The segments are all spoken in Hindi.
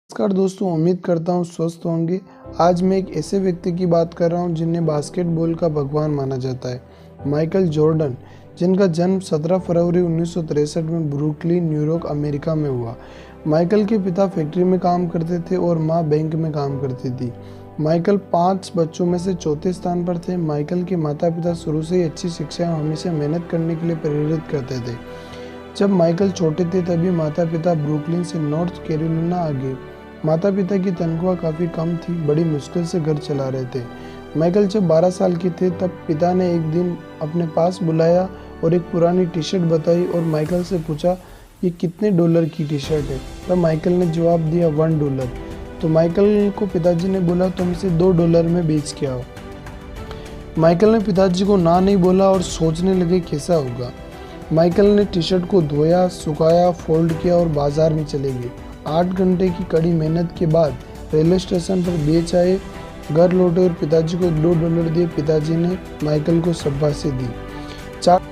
नमस्कार दोस्तों, उम्मीद करता हूँ स्वस्थ होंगे। आज मैं एक ऐसे व्यक्ति की बात कर रहा हूँ जिन्हें बास्केटबॉल का भगवान माना जाता है, माइकल जॉर्डन, जिनका जन्म 17 फरवरी 1963 में ब्रुकलिन, न्यूयॉर्क, अमेरिका में हुआ। माइकल के पिता फैक्ट्री में काम करते थे और माँ बैंक में काम करती थी। माइकल 5 बच्चों में से चौथे स्थान पर थे। माइकल के माता-पिता शुरू से ही अच्छी शिक्षा और हमेशा मेहनत करने के लिए प्रेरित करते थे। जब माइकल छोटे थे तभी माता-पिता ब्रुकलिन से नॉर्थ कैरोलिना आ गए। माता-पिता की तनख्वाह काफ़ी कम थी, बड़ी मुश्किल से घर चला रहे थे। माइकल जब 12 साल के थे तब पिता ने एक दिन अपने पास बुलाया और एक पुरानी टी-शर्ट बताई और माइकल से पूछा, ये कितने डॉलर की टी-शर्ट है? तब माइकल ने जवाब दिया $1। तो माइकल को पिताजी ने बोला, तुम इसे $2 में बेच के आओ। माइकल ने पिताजी को ना नहीं बोला और सोचने लगे कैसा होगा। माइकल ने टी-शर्ट को धोया, सुखाया, फोल्ड किया और बाजार में चले गए। 8 घंटे की कड़ी मेहनत के बाद रेलवे स्टेशन पर बेच आए, घर लौटे और पिताजी को $2 दिए। पिताजी ने माइकल को शाबाशी दी।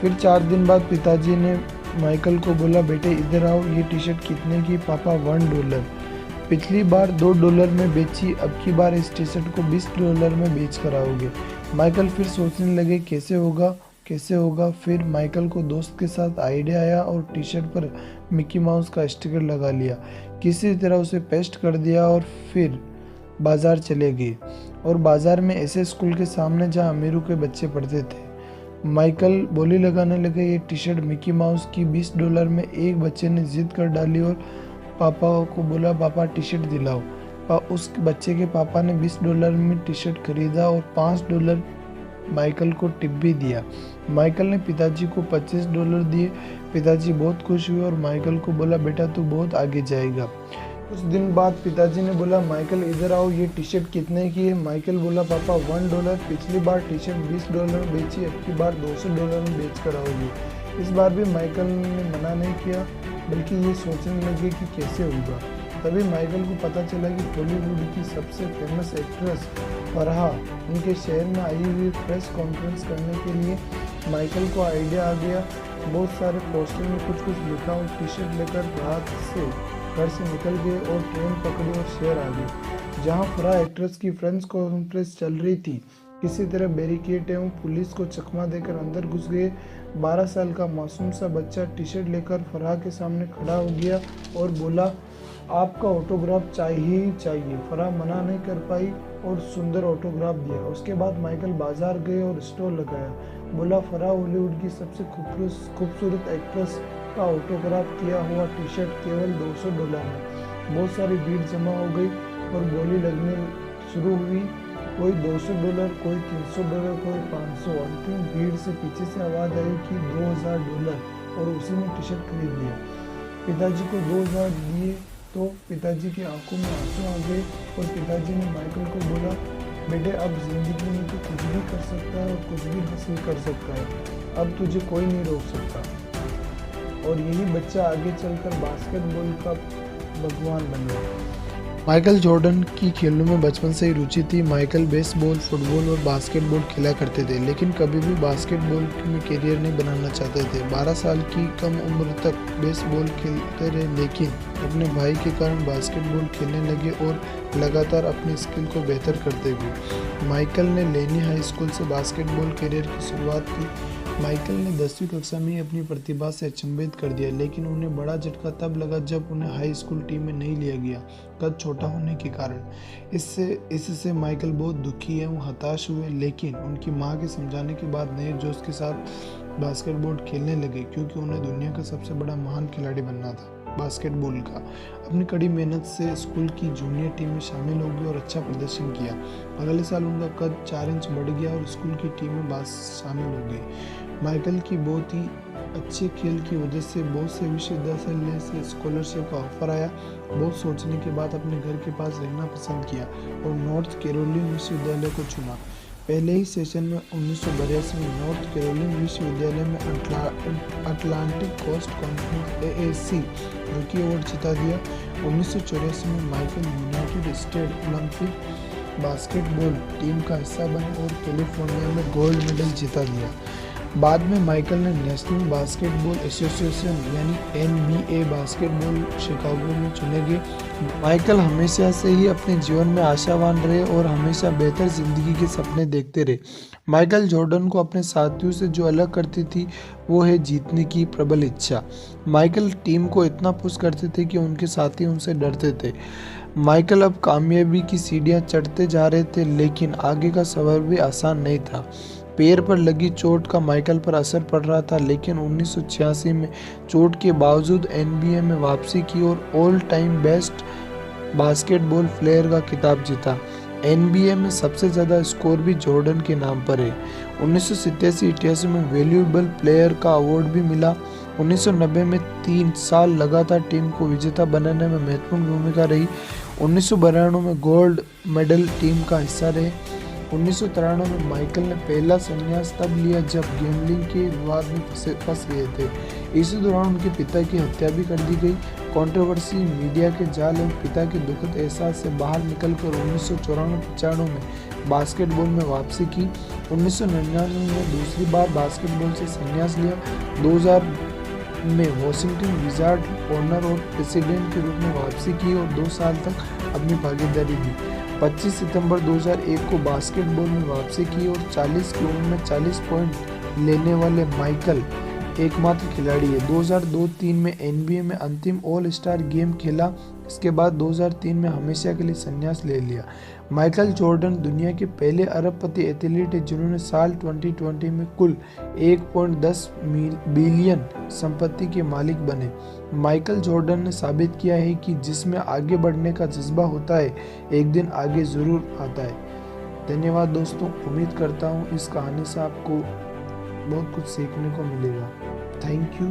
फिर 4 दिन बाद पिताजी ने माइकल को बोला, बेटे इधर आओ, ये टी-शर्ट कितने की? पापा $1। पिछली बार $2 में बेची, अब की बार इस टी-शर्ट को $20 में बेच कर आओगे। माइकल फिर सोचने लगे कैसे होगा। फिर माइकल को दोस्त के साथ आइडिया आया और टी-शर्ट पर मिकी माउस का स्टिकर लगा लिया, किसी तरह उसे पेस्ट कर दिया और फिर बाजार चले गए और बाजार में ऐसे स्कूल के सामने जहां अमीरों के बच्चे पढ़ते थे। माइकल बोली लगाने लगे, ये टी-शर्ट मिकी माउस की $20 में। एक बच्चे ने जिद कर डाली और पापा को बोला, पापा टी-शर्ट दिलाओ। उस बच्चे के पापा ने $20 में टी-शर्ट खरीदा और $5 माइकल को टिप भी दिया। माइकल ने पिताजी को $25 दिए। पिताजी बहुत खुश हुए और माइकल को बोला, बेटा तू बहुत आगे जाएगा। कुछ दिन बाद पिताजी ने बोला, माइकल इधर आओ, ये टी-शर्ट कितने की है? माइकल बोला, पापा $1। पिछली बार टी-शर्ट $20 में बेची, अब की बार $200 में बेच कर आओगी। इस बार भी माइकल ने मना नहीं किया, बल्कि ये सोचने लगे कि कैसे होगा। तभी माइकल को पता चला कि बॉलीवुड की सबसे फेमस एक्ट्रेस फरहा उनके शहर में आई हुई प्रेस कॉन्फ्रेंस करने के लिए। माइकल को आइडिया आ गया। बहुत सारे पोस्टर में कुछ लिखा और टी-शर्ट लेकर रात से घर से निकल गए और ट्रेन पकड़ी और शहर आ गए जहां फरहा एक्ट्रेस की प्रेस कॉन्फ्रेंस चल रही थी। किसी तरह बैरिकेड एवं पुलिस को चकमा देकर अंदर घुस गए। 12 साल का मासूम सा बच्चा टी-शर्ट लेकर फरहा के सामने खड़ा हो गया और बोला, आपका ऑटोग्राफ चाहिए ही चाहिए। फरहा मना नहीं कर पाई और सुंदर ऑटोग्राफ दिया। उसके बाद माइकल बाजार गए और स्टॉल लगाया। बोला, फरहा हॉलीवुड की सबसे खूबसूरत एक्ट्रेस का ऑटोग्राफ किया हुआ टी-शर्ट केवल $200 में। बहुत सारी भीड़ जमा हो गई और बोली लगने शुरू हुई। कोई $200, कोई $300, कोई $500। अंतिम भीड़ से पीछे से आवाज आई कि $2000 और उसी ने टी-शर्ट खरीद लिया। पिताजी को $2000 दिए तो पिताजी की आंखों में आंसू आ गए और पिताजी ने माइकल को बोला, बेटे अब जिंदगी में तू कुछ भी कर सकता है और कुछ भी हासिल कर सकता है। अब तुझे कोई नहीं रोक सकता। और यही बच्चा आगे चलकर बास्केटबॉल का भगवान बन गया। माइकल जॉर्डन की खेलों में बचपन से ही रुचि थी। माइकल बेसबॉल, फुटबॉल और बास्केटबॉल खेला करते थे, लेकिन कभी भी बास्केटबॉल में करियर नहीं बनाना चाहते थे। 12 साल की कम उम्र तक बेसबॉल खेलते रहे, लेकिन अपने भाई के कारण बास्केटबॉल खेलने लगे और लगातार अपनी स्किल को बेहतर करते गए। माइकल ने लेनी हाई स्कूल से बास्केटबॉल करियर की शुरुआत की। माइकल ने 10वीं कक्षा में अपनी प्रतिभा से अचंभित कर दिया, लेकिन उन्हें बड़ा झटका तब लगा जब उन्हें हाई स्कूल टीम में नहीं लिया गया, कद छोटा होने के कारण। इससे माइकल बहुत दुखी एवं हताश हुए, लेकिन उनकी मां के समझाने के बाद नए जोश के साथ बास्केटबॉल खेलने लगे, क्योंकि उन्हें दुनिया का सबसे बड़ा महान खिलाड़ी बनना था बास्केटबॉल का। अपनी कड़ी मेहनत से स्कूल की जूनियर टीम में शामिल हो गए और अच्छा प्रदर्शन किया। अगले साल उनका कद 4 इंच बढ़ गया और स्कूल की टीम में शामिल हो गए। माइकल की बहुत ही अच्छे खेल की वजह से बहुत से विश्वविद्यालय से स्कॉलरशिप का ऑफर आया। बहुत सोचने के बाद अपने घर के पास रहना पसंद किया और नॉर्थ कैरोलिना विश्वविद्यालय को चुना। पहले ही सेशन में 1982 में नॉर्थ कैरोलिना विश्वविद्यालय में अटलांटिक कोस्ट कॉन्फ्रेंस AAC रूकी अवार्ड जिता दिया। 1984 में Michael United state Olympic basketball team का हिस्सा बने और कैलिफोर्निया में गोल्ड मेडल जीता दिया। बाद में माइकल ने नेशनल बास्केटबॉल एसोसिएशन यानी NBA बास्केटबॉल शिकागो में चुने गए। माइकल हमेशा से ही अपने जीवन में आशावान रहे और हमेशा बेहतर जिंदगी के सपने देखते रहे। माइकल जॉर्डन को अपने साथियों से जो अलग करती थी वो है जीतने की प्रबल इच्छा। माइकल टीम को इतना पुश करते थे कि उनके साथी उनसे डरते थे। माइकल अब कामयाबी की सीढ़ियां चढ़ते जा रहे थे, लेकिन आगे का सफर भी आसान नहीं था। पैर पर लगी चोट का माइकल पर असर पड़ रहा था, लेकिन 1986 में चोट के बावजूद NBA में वापसी की और all time best basketball player का खिताब जीता। NBA में सबसे ज़्यादा स्कोर भी जॉर्डन के नाम पर है। 1987-88 में वैल्यूएबल प्लेयर का अवार्ड भी मिला। 1990 में 3 साल लगातार टीम को विजेता बनाने में महत्वपूर्ण भूमिका रही। 1992 में गोल्ड मेडल टीम का हिस्सा रहे। 1993 में माइकल ने पहला संन्यास तब लिया जब गैम्बलिंग के विवाद में फंस गए थे। इसी दौरान उनके पिता की हत्या भी कर दी गई। कंट्रोवर्सी, मीडिया के जाल और पिता के दुखद एहसास से बाहर निकलकर 1994-95 में बास्केटबॉल में वापसी की। 1999 में दूसरी बार बास्केटबॉल से संन्यास लिया। 2000 में वॉशिंगटन विजार्ड ओनर और प्रेसिडेंट के रूप में वापसी की और 2 साल तक अपनी भागीदारी दी। 25 सितंबर 2001 को बास्केटबॉल में वापसी की और 40 की उम्र में 40 पॉइंट लेने वाले माइकल एकमात्र खिलाड़ी है। 2002-03 में NBA में अंतिम ऑल स्टार गेम खेला। इसके बाद 2003 में हमेशा के लिए संन्यास ले लिया। माइकल जॉर्डन दुनिया के पहले अरबपति एथलीट है जिन्होंने साल 2020 में कुल 1.10 बिलियन संपत्ति के मालिक बने। माइकल जॉर्डन ने साबित किया है कि जिसमें आगे बढ़ने का जज्बा होता है एक दिन आगे जरूर आता है। धन्यवाद दोस्तों, उम्मीद करता हूँ इस कहानी से आपको बहुत कुछ सीखने को मिलेगा। Thank you.